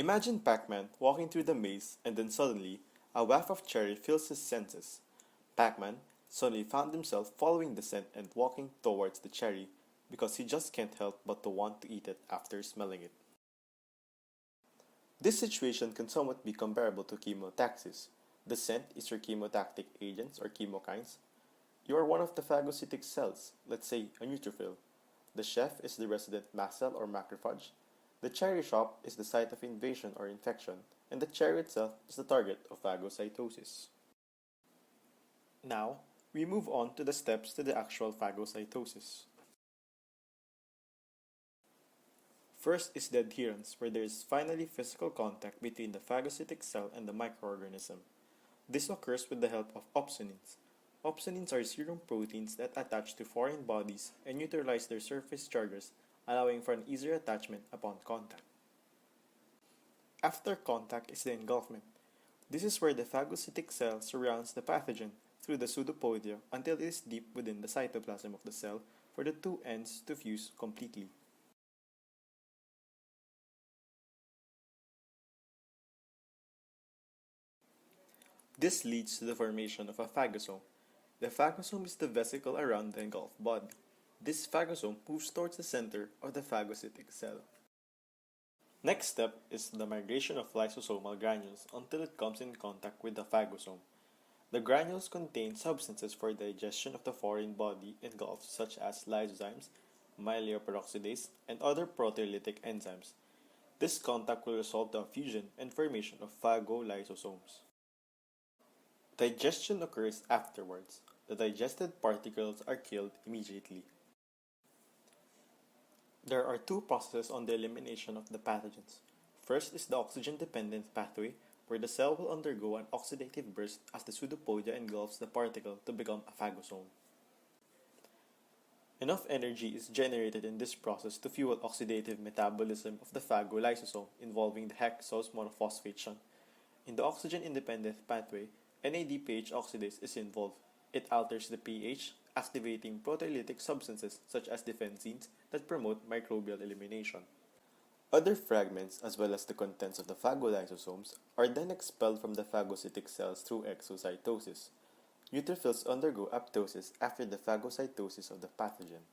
Imagine Pac-Man walking through the maze and then suddenly, a waft of cherry fills his senses. Pac-Man suddenly found himself following the scent and walking towards the cherry because he just can't help but to want to eat it after smelling it. This situation can somewhat be comparable to chemotaxis. The scent is your chemotactic agents or chemokines. You are one of the phagocytic cells, let's say a neutrophil. The chef is the resident mast cell or macrophage. The cherry shop is the site of invasion or infection, and the cherry itself is the target of phagocytosis. Now, we move on to the steps to the actual phagocytosis. First is the adherence, where there is finally physical contact between the phagocytic cell and the microorganism. This occurs with the help of opsonins. Opsonins are serum proteins that attach to foreign bodies and neutralize their surface charges, allowing for an easier attachment upon contact. After contact is the engulfment. This is where the phagocytic cell surrounds the pathogen through the pseudopodia until it is deep within the cytoplasm of the cell for the two ends to fuse completely. This leads to the formation of a phagosome. The phagosome is the vesicle around the engulfed body. This phagosome moves towards the center of the phagocytic cell. Next step is the migration of lysosomal granules until it comes in contact with the phagosome. The granules contain substances for digestion of the foreign body engulfed such as lysozymes, myeloperoxidase, and other proteolytic enzymes. This contact will result in fusion and formation of phagolysosomes. Digestion occurs afterwards. The digested particles are killed immediately. There are two processes on the elimination of the pathogens. First is the oxygen-dependent pathway, where the cell will undergo an oxidative burst as the pseudopodia engulfs the particle to become a phagosome. Enough energy is generated in this process to fuel oxidative metabolism of the phagolysosome involving the hexose monophosphate shunt. In the oxygen-independent pathway, NADPH oxidase is involved. It alters the pH, activating proteolytic substances such as defensins that promote microbial elimination. Other fragments, as well as the contents of the phagolysosomes, are then expelled from the phagocytic cells through exocytosis. Neutrophils undergo apoptosis after the phagocytosis of the pathogen.